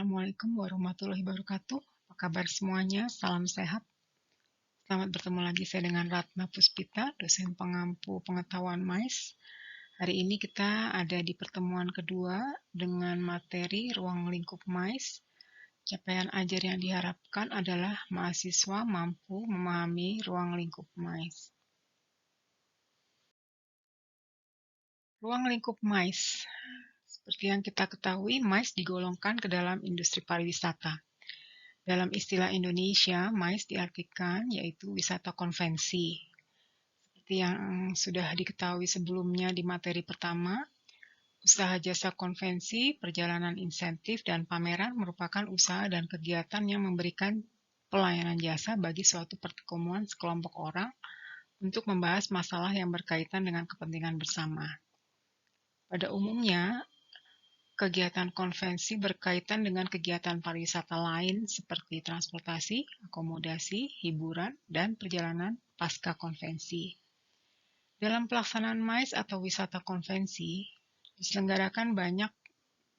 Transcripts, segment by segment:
Assalamualaikum warahmatullahi wabarakatuh. Apa kabar semuanya? Salam sehat. Selamat bertemu lagi saya dengan Ratna Puspita, dosen pengampu pengetahuan MAIS. Hari ini kita ada di pertemuan kedua dengan materi ruang lingkup MAIS. Capaian ajar yang diharapkan adalah mahasiswa mampu memahami ruang lingkup MAIS. Ruang lingkup MAIS. Seperti yang kita ketahui, MAIS digolongkan ke dalam industri pariwisata. Dalam istilah Indonesia, MAIS diartikan yaitu wisata konvensi. Seperti yang sudah diketahui sebelumnya di materi pertama, usaha jasa konvensi, perjalanan insentif, dan pameran merupakan usaha dan kegiatan yang memberikan pelayanan jasa bagi suatu pertemuan sekelompok orang untuk membahas masalah yang berkaitan dengan kepentingan bersama. Pada umumnya, kegiatan konvensi berkaitan dengan kegiatan pariwisata lain seperti transportasi, akomodasi, hiburan, dan perjalanan pasca konvensi. Dalam pelaksanaan MAIS atau wisata konvensi, diselenggarakan banyak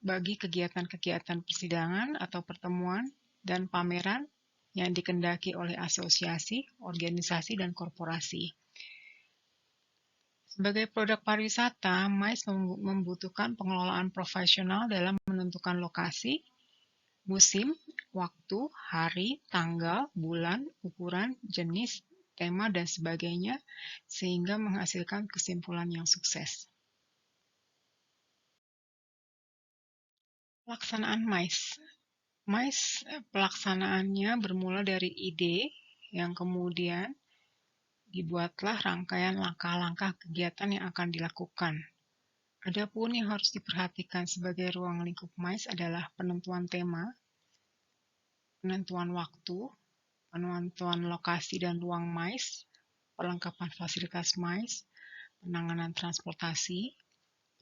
bagi kegiatan-kegiatan persidangan atau pertemuan dan pameran yang dikendaki oleh asosiasi, organisasi, dan korporasi. Sebagai produk pariwisata, MAIS membutuhkan pengelolaan profesional dalam menentukan lokasi, musim, waktu, hari, tanggal, bulan, ukuran, jenis, tema, dan sebagainya, sehingga menghasilkan kesimpulan yang sukses. Pelaksanaan MAIS. MAIS pelaksanaannya bermula dari ide yang kemudian dibuatlah rangkaian langkah-langkah kegiatan yang akan dilakukan. Adapun yang harus diperhatikan sebagai ruang lingkup MAIS adalah penentuan tema, penentuan waktu, penentuan lokasi dan ruang MAIS, perlengkapan fasilitas MAIS, penanganan transportasi,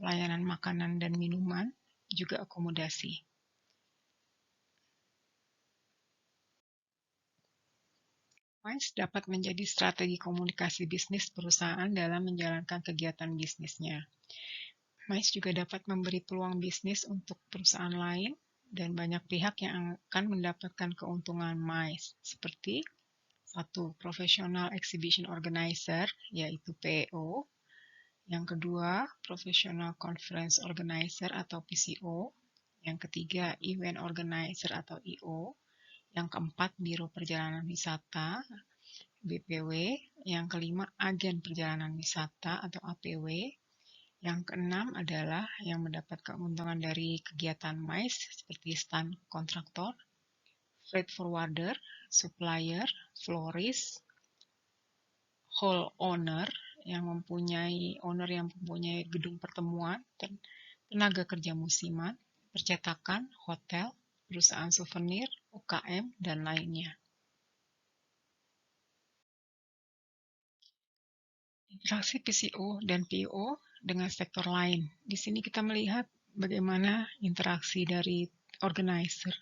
pelayanan makanan dan minuman, juga akomodasi. MAIS dapat menjadi strategi komunikasi bisnis perusahaan dalam menjalankan kegiatan bisnisnya. MAIS juga dapat memberi peluang bisnis untuk perusahaan lain dan banyak pihak yang akan mendapatkan keuntungan MAIS, seperti 1. Professional Exhibition Organizer, yaitu PEO. Yang kedua, Professional Conference Organizer atau PCO. Yang ketiga, Event Organizer atau IO. Yang keempat, Biro Perjalanan Wisata, BPW. Yang kelima, Agen Perjalanan Wisata atau APW. Yang keenam adalah yang mendapat keuntungan dari kegiatan MAIS seperti stand kontraktor, freight forwarder, supplier, florist, hall owner yang mempunyai gedung pertemuan, dan tenaga kerja musiman, percetakan, hotel, perusahaan souvenir, UKM, dan lainnya. Interaksi PCO dan PO dengan sektor lain. Di sini kita melihat bagaimana interaksi dari organizer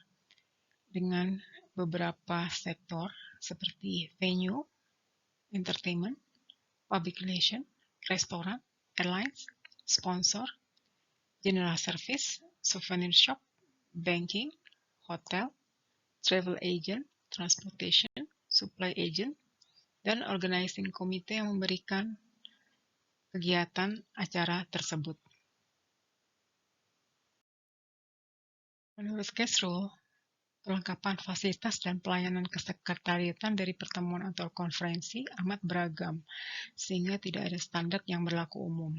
dengan beberapa sektor seperti venue, entertainment, public relation, restoran, airlines, sponsor, general service, souvenir shop, banking, hotel, travel agent, transportation, supply agent, dan organizing committee yang memberikan kegiatan acara tersebut. Menurut Kesrul, kelengkapan fasilitas dan pelayanan kesekretariatan dari pertemuan atau konferensi amat beragam, sehingga tidak ada standar yang berlaku umum.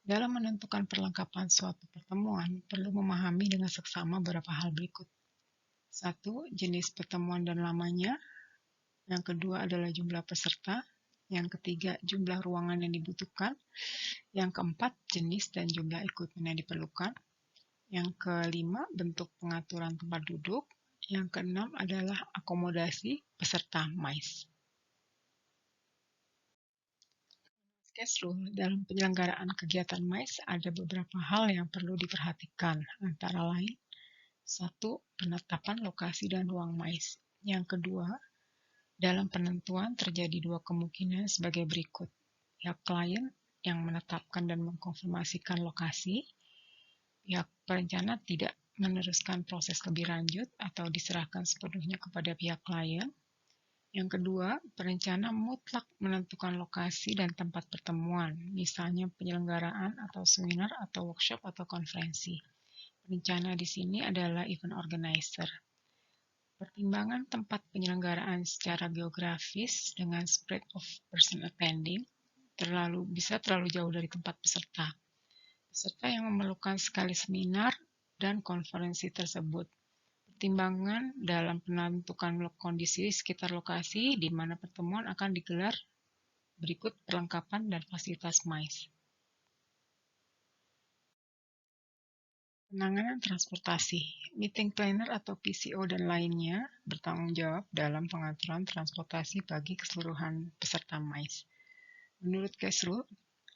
Dalam menentukan perlengkapan suatu pertemuan, perlu memahami dengan seksama beberapa hal berikut. 1. Jenis pertemuan dan lamanya. Yang kedua adalah jumlah peserta. Yang ketiga, jumlah ruangan yang dibutuhkan. Yang keempat, jenis dan jumlah equipment yang diperlukan. Yang kelima, bentuk pengaturan tempat duduk. Yang keenam adalah akomodasi peserta MAIS. Dalam penyelenggaraan kegiatan MAIS ada beberapa hal yang perlu diperhatikan, antara lain 1. Penetapan lokasi dan ruang MAIS. Yang kedua, dalam penentuan terjadi dua kemungkinan sebagai berikut. Pihak klien yang menetapkan dan mengkonfirmasikan lokasi, pihak perencana tidak meneruskan proses lebih lanjut atau diserahkan sepenuhnya kepada pihak klien. Yang kedua, perencana mutlak menentukan lokasi dan tempat pertemuan, misalnya penyelenggaraan atau seminar atau workshop atau konferensi. Perencana di sini adalah event organizer. Pertimbangan tempat penyelenggaraan secara geografis dengan spread of person attending bisa terlalu jauh dari tempat peserta. Peserta yang memerlukan sekali seminar dan konferensi tersebut. Pertimbangan dalam menentukan kondisi sekitar lokasi di mana pertemuan akan digelar. Berikut perlengkapan dan fasilitas MICE. Penanganan transportasi, meeting planner atau PCO dan lainnya bertanggung jawab dalam pengaturan transportasi bagi keseluruhan peserta MICE. Menurut Kesru,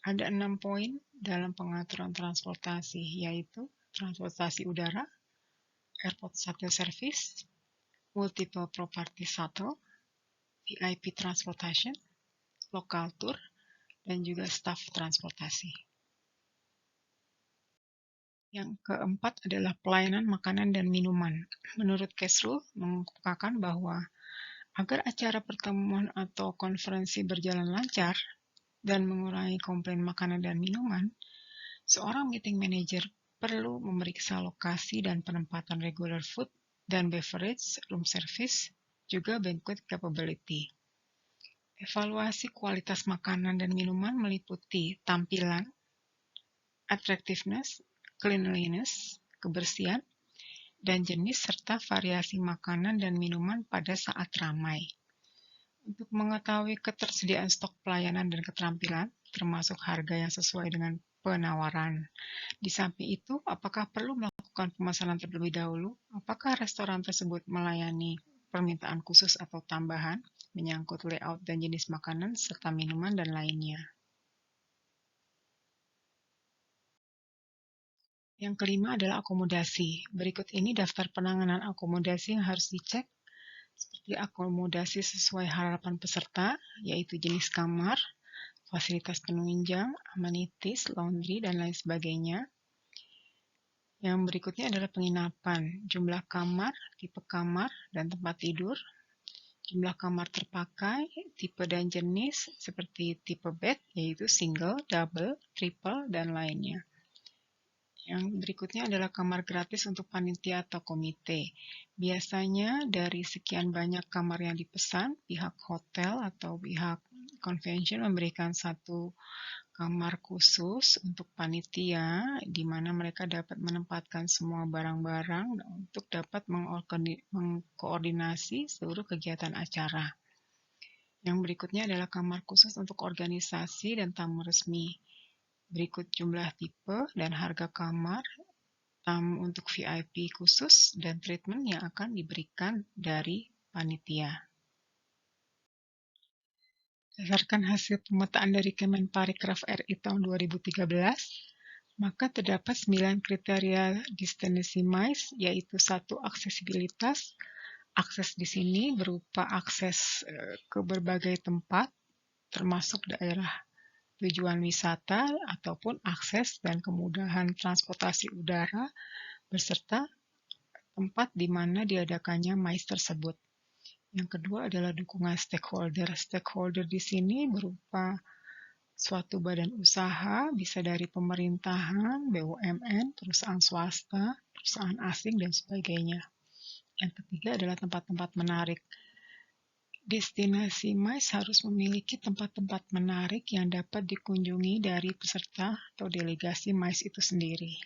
ada 6 poin dalam pengaturan transportasi, yaitu transportasi udara, airport shuttle service, multiple property shuttle, VIP transportation, local tour, dan juga staff transportasi. Yang keempat adalah pelayanan makanan dan minuman. Menurut Kesru, mengungkapkan bahwa agar acara pertemuan atau konferensi berjalan lancar dan mengurangi komplain makanan dan minuman, seorang meeting manager perlu memeriksa lokasi dan penempatan regular food dan beverage, room service, juga banquet capability. Evaluasi kualitas makanan dan minuman meliputi tampilan, attractiveness, cleanliness, kebersihan, dan jenis serta variasi makanan dan minuman pada saat ramai. Untuk mengetahui ketersediaan stok pelayanan dan keterampilan, termasuk harga yang sesuai dengan penawaran. Di samping itu, apakah perlu melakukan pemesanan terlebih dahulu? Apakah restoran tersebut melayani permintaan khusus atau tambahan, menyangkut layout dan jenis makanan, serta minuman dan lainnya. Yang kelima adalah akomodasi. Berikut ini daftar penanganan akomodasi yang harus dicek, seperti akomodasi sesuai harapan peserta, yaitu jenis kamar, fasilitas penunjang, amenities, laundry, dan lain sebagainya. Yang berikutnya adalah penginapan, jumlah kamar, tipe kamar, dan tempat tidur, jumlah kamar terpakai, tipe dan jenis, seperti tipe bed, yaitu single, double, triple, dan lainnya. Yang berikutnya adalah kamar gratis untuk panitia atau komite. Biasanya dari sekian banyak kamar yang dipesan, pihak hotel atau pihak convention memberikan satu kamar khusus untuk panitia, di mana mereka dapat menempatkan semua barang-barang untuk dapat mengkoordinasi seluruh kegiatan acara. Yang berikutnya adalah kamar khusus untuk organisasi dan tamu resmi. Berikut jumlah tipe dan harga kamar untuk VIP khusus dan treatment yang akan diberikan dari panitia. Berdasarkan hasil pemetaan dari Kemenparekraf RI tahun 2013, maka terdapat 9 kriteria destinasi MICE, yaitu 1. Aksesibilitas. Akses di sini berupa akses ke berbagai tempat, termasuk daerah tujuan wisata ataupun akses dan kemudahan transportasi udara beserta tempat di mana diadakannya MICE tersebut. Yang kedua adalah dukungan stakeholder. Stakeholder di sini berupa suatu badan usaha, bisa dari pemerintahan, BUMN, perusahaan swasta, perusahaan asing, dan sebagainya. Yang ketiga adalah tempat-tempat menarik. Destinasi MICE harus memiliki tempat-tempat menarik yang dapat dikunjungi dari peserta atau delegasi MICE itu sendiri.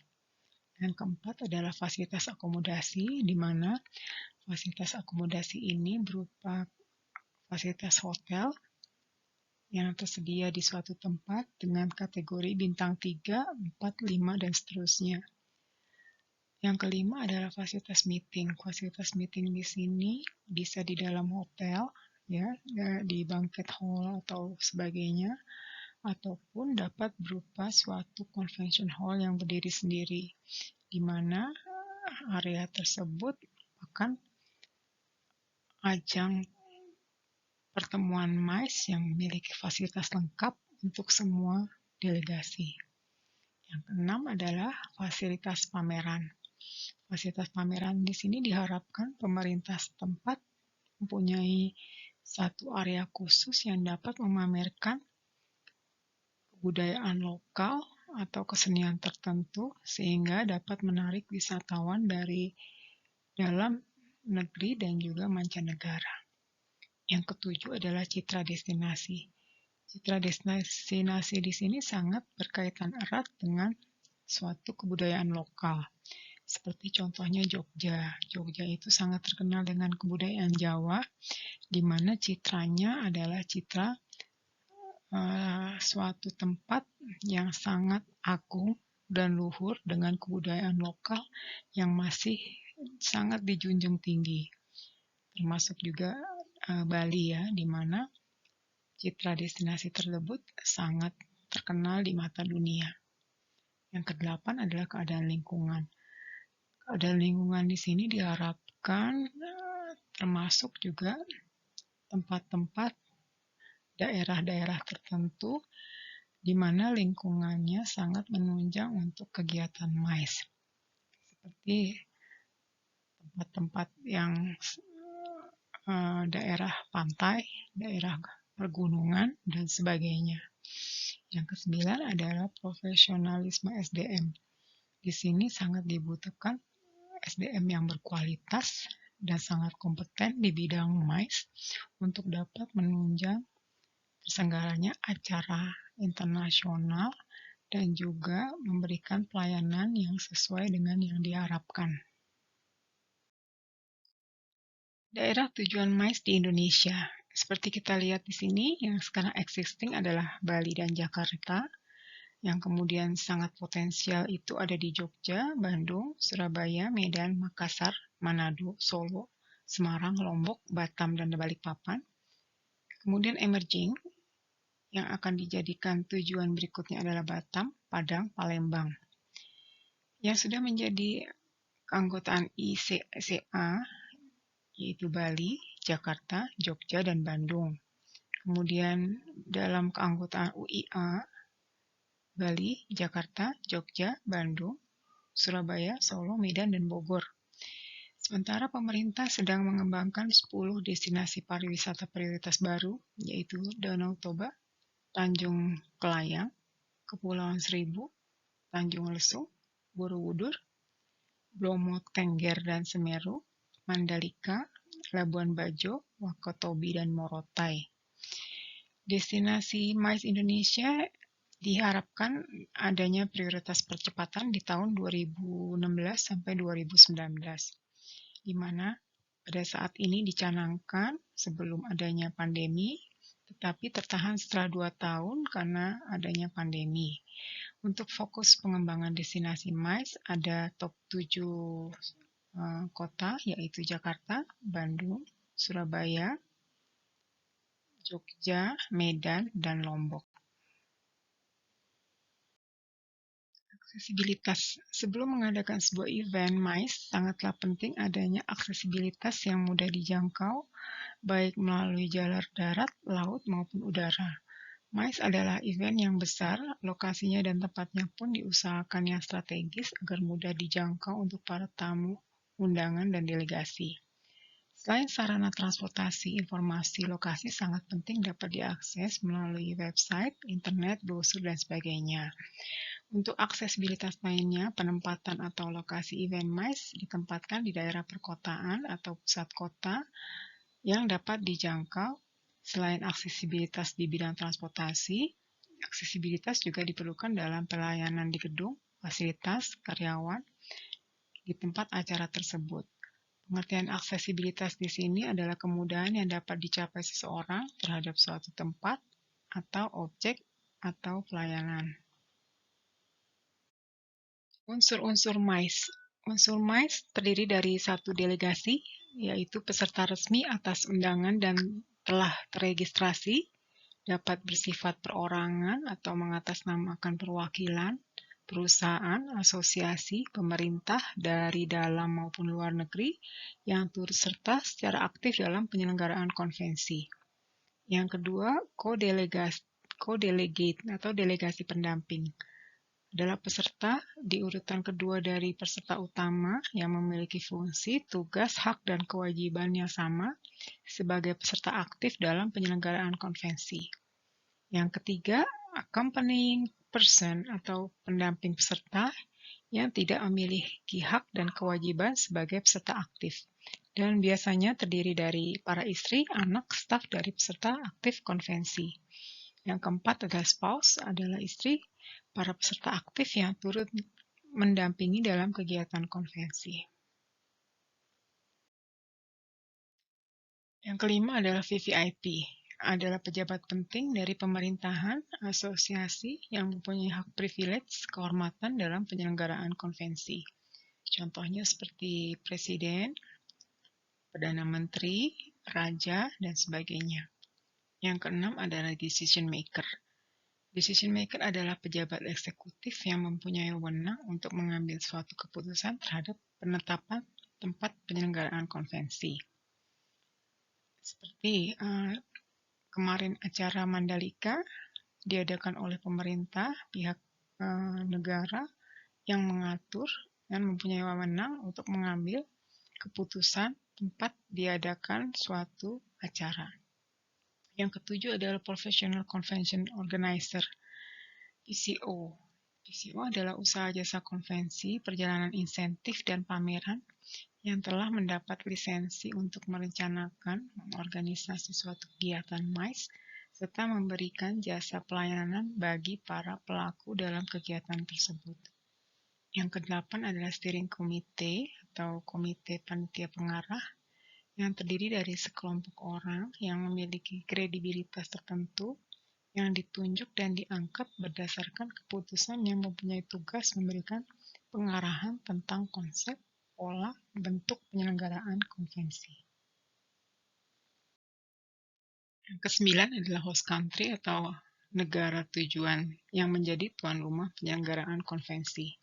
Yang keempat adalah fasilitas akomodasi, di mana fasilitas akomodasi ini berupa fasilitas hotel yang tersedia di suatu tempat dengan kategori bintang 3, 4, 5, dan seterusnya. Yang kelima adalah fasilitas meeting. Fasilitas meeting di sini bisa di dalam hotel, ya, di banquet hall atau sebagainya, ataupun dapat berupa suatu convention hall yang berdiri sendiri, di mana area tersebut akan ajang pertemuan MICE yang memiliki fasilitas lengkap untuk semua delegasi. Yang keenam adalah fasilitas pameran. Fasilitas pameran di sini diharapkan pemerintah setempat mempunyai satu area khusus yang dapat memamerkan kebudayaan lokal atau kesenian tertentu sehingga dapat menarik wisatawan dari dalam negeri dan juga mancanegara. Yang ketujuh adalah citra destinasi. Citra destinasi di sini sangat berkaitan erat dengan suatu kebudayaan lokal. Seperti contohnya Jogja. Jogja itu sangat terkenal dengan kebudayaan Jawa, di mana citranya adalah citra suatu tempat yang sangat agung dan luhur dengan kebudayaan lokal yang masih sangat dijunjung tinggi. Termasuk juga Bali ya, di mana citra destinasi tersebut sangat terkenal di mata dunia. Yang kedelapan adalah keadaan lingkungan. Keadaan lingkungan di sini diharapkan termasuk juga tempat-tempat daerah-daerah tertentu di mana lingkungannya sangat menunjang untuk kegiatan MICE. Seperti tempat-tempat yang daerah pantai, daerah pergunungan, dan sebagainya. Yang kesembilan adalah profesionalisme SDM. Di sini sangat dibutuhkan SDM yang berkualitas dan sangat kompeten di bidang MICE untuk dapat menunjang terselenggaranya acara internasional dan juga memberikan pelayanan yang sesuai dengan yang diharapkan. Daerah tujuan MICE di Indonesia. Seperti kita lihat di sini, yang sekarang existing adalah Bali dan Jakarta. Yang kemudian sangat potensial itu ada di Jogja, Bandung, Surabaya, Medan, Makassar, Manado, Solo, Semarang, Lombok, Batam, dan Balikpapan. Kemudian emerging, yang akan dijadikan tujuan berikutnya adalah Batam, Padang, Palembang. Yang sudah menjadi keanggotaan ICA, yaitu Bali, Jakarta, Jogja, dan Bandung. Kemudian dalam keanggotaan UIA, Bali, Jakarta, Jogja, Bandung, Surabaya, Solo, Medan, dan Bogor. Sementara pemerintah sedang mengembangkan 10 destinasi pariwisata prioritas baru, yaitu Danau Toba, Tanjung Kelayang, Kepulauan Seribu, Tanjung Lesung, Borobudur, Bromo Tengger dan Semeru, Mandalika, Labuan Bajo, Wakatobi, dan Morotai. Destinasi MICE Indonesia diharapkan adanya prioritas percepatan di tahun 2016 sampai 2019, di mana pada saat ini dicanangkan sebelum adanya pandemi, tetapi tertahan setelah 2 tahun karena adanya pandemi. Untuk fokus pengembangan destinasi MICE ada top 7 kota, yaitu Jakarta, Bandung, Surabaya, Jogja, Medan, dan Lombok. Aksesibilitas. Sebelum mengadakan sebuah event MICE, sangatlah penting adanya aksesibilitas yang mudah dijangkau, baik melalui jalur darat, laut, maupun udara. MICE adalah event yang besar, lokasinya dan tempatnya pun diusahakan yang strategis agar mudah dijangkau untuk para tamu, undangan, dan delegasi. Selain sarana transportasi, informasi lokasi sangat penting dapat diakses melalui website, internet, brosur, dan sebagainya. Untuk aksesibilitas lainnya, penempatan atau lokasi event MICE ditempatkan di daerah perkotaan atau pusat kota yang dapat dijangkau. Selain aksesibilitas di bidang transportasi, aksesibilitas juga diperlukan dalam pelayanan di gedung, fasilitas, karyawan, di tempat acara tersebut. Pengertian aksesibilitas di sini adalah kemudahan yang dapat dicapai seseorang terhadap suatu tempat atau objek atau pelayanan. Unsur-unsur MICE. Unsur MICE terdiri dari satu delegasi, yaitu peserta resmi atas undangan dan telah terregistrasi, dapat bersifat perorangan atau mengatasnamakan perwakilan, perusahaan, asosiasi, pemerintah dari dalam maupun luar negeri yang turut serta secara aktif dalam penyelenggaraan konvensi. Yang kedua, co-delegate atau delegasi pendamping. adalah peserta di urutan kedua dari peserta utama yang memiliki fungsi, tugas, hak, dan kewajiban yang sama sebagai peserta aktif dalam penyelenggaraan konvensi. Yang ketiga, accompanying person atau pendamping peserta yang tidak memiliki hak dan kewajiban sebagai peserta aktif, dan biasanya terdiri dari para istri, anak, staf dari peserta aktif konvensi. Yang keempat adalah spouse, adalah istri para peserta aktif yang turut mendampingi dalam kegiatan konvensi. Yang kelima adalah VVIP, adalah pejabat penting dari pemerintahan, asosiasi yang mempunyai hak privilege, kehormatan dalam penyelenggaraan konvensi. Contohnya seperti presiden, perdana menteri, raja, dan sebagainya. Yang keenam adalah decision maker. Decision maker adalah pejabat eksekutif yang mempunyai wewenang untuk mengambil suatu keputusan terhadap penetapan tempat penyelenggaraan konvensi. Seperti kemarin acara Mandalika diadakan oleh pemerintah, pihak negara yang mengatur dan mempunyai wewenang untuk mengambil keputusan tempat diadakan suatu acara. Yang ketujuh adalah Professional Convention Organizer, PCO. PCO adalah usaha jasa konvensi, perjalanan insentif, dan pameran yang telah mendapat lisensi untuk merencanakan, mengorganisasi suatu kegiatan MICE, serta memberikan jasa pelayanan bagi para pelaku dalam kegiatan tersebut. Yang kedelapan adalah Steering Committee atau Komite Panitia Pengarah, yang terdiri dari sekelompok orang yang memiliki kredibilitas tertentu yang ditunjuk dan diangkat berdasarkan keputusan yang mempunyai tugas memberikan pengarahan tentang konsep, pola, bentuk penyelenggaraan konvensi. Yang kesembilan adalah host country atau negara tujuan yang menjadi tuan rumah penyelenggaraan konvensi.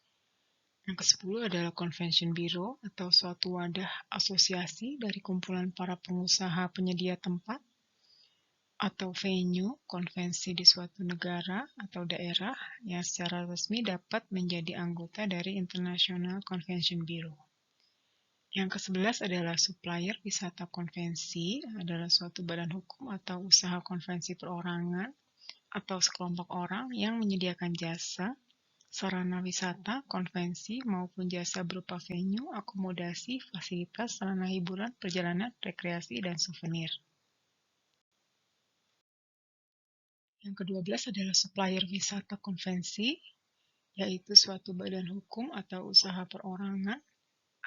Yang ke-10 adalah Convention Bureau atau suatu wadah asosiasi dari kumpulan para pengusaha penyedia tempat atau venue konvensi di suatu negara atau daerah yang secara resmi dapat menjadi anggota dari International Convention Bureau. Yang ke-11 adalah supplier wisata konvensi, adalah suatu badan hukum atau usaha konvensi perorangan atau sekelompok orang yang menyediakan jasa sarana wisata, konvensi, maupun jasa berupa venue, akomodasi, fasilitas, sarana hiburan, perjalanan, rekreasi, dan souvenir. Yang ke-12 adalah supplier wisata konvensi, yaitu suatu badan hukum atau usaha perorangan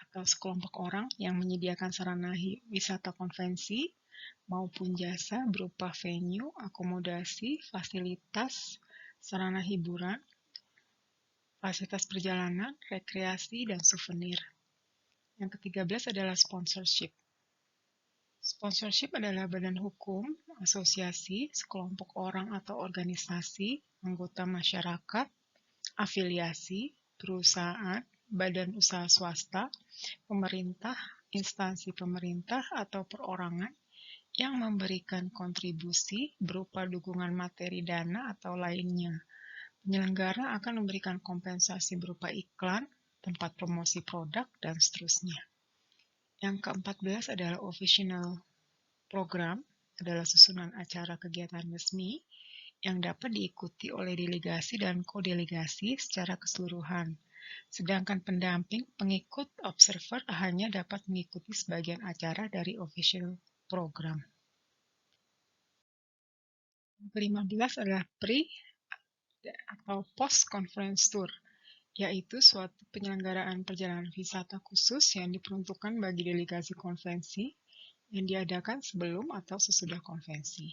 atau sekelompok orang yang menyediakan sarana wisata konvensi maupun jasa berupa venue, akomodasi, fasilitas, sarana hiburan, fasilitas perjalanan, rekreasi, dan souvenir. Yang ke-13 adalah sponsorship. Sponsorship adalah badan hukum, asosiasi, sekelompok orang atau organisasi, anggota masyarakat, afiliasi, perusahaan, badan usaha swasta, pemerintah, instansi pemerintah, atau perorangan yang memberikan kontribusi berupa dukungan materi dana atau lainnya. Penyelenggara akan memberikan kompensasi berupa iklan, tempat promosi produk, dan seterusnya. Yang ke-14 adalah official program, adalah susunan acara kegiatan resmi yang dapat diikuti oleh delegasi dan kodelegasi secara keseluruhan. Sedangkan pendamping, pengikut, observer hanya dapat mengikuti sebagian acara dari official program. Yang ke-15 adalah pre atau post-conference tour, yaitu suatu penyelenggaraan perjalanan wisata khusus yang diperuntukkan bagi delegasi konvensi yang diadakan sebelum atau sesudah konvensi.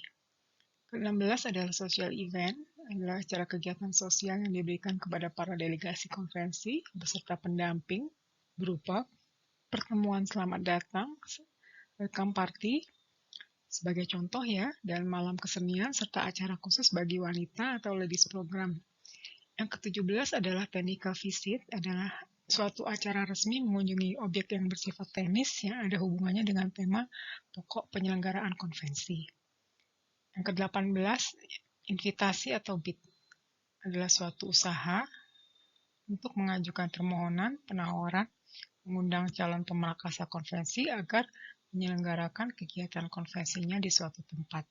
Ke-16 adalah social event, adalah acara kegiatan sosial yang diberikan kepada para delegasi konvensi beserta pendamping berupa pertemuan selamat datang, welcome party, sebagai contoh ya, dan malam kesenian serta acara khusus bagi wanita atau ladies program. Yang ke-17 adalah technical visit, adalah suatu acara resmi mengunjungi objek yang bersifat teknis yang ada hubungannya dengan tema pokok penyelenggaraan konvensi. Yang ke-18, invitasi atau bid, adalah suatu usaha untuk mengajukan permohonan penawaran mengundang calon pemarakasa konvensi agar menyelenggarakan kegiatan konvensinya di suatu tempat.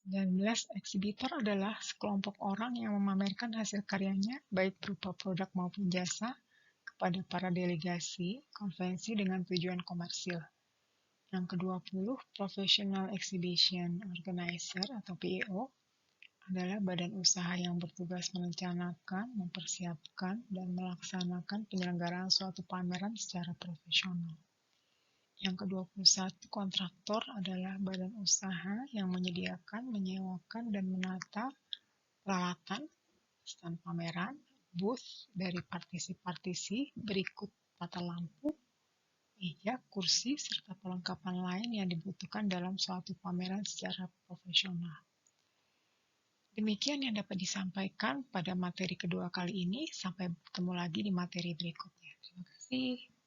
19. Eksibitor adalah sekelompok orang yang memamerkan hasil karyanya, baik berupa produk maupun jasa, kepada para delegasi konvensi dengan tujuan komersil. Yang ke-20, Professional Exhibition Organizer atau PEO adalah badan usaha yang bertugas merencanakan, mempersiapkan, dan melaksanakan penyelenggaraan suatu pameran secara profesional. Yang ke-21, kontraktor adalah badan usaha yang menyediakan, menyewakan, dan menata peralatan, stand pameran, booth dari partisi-partisi berikut tata lampu, meja, kursi, serta perlengkapan lain yang dibutuhkan dalam suatu pameran secara profesional. Demikian yang dapat disampaikan pada materi kedua kali ini. Sampai bertemu lagi di materi berikutnya. Terima kasih.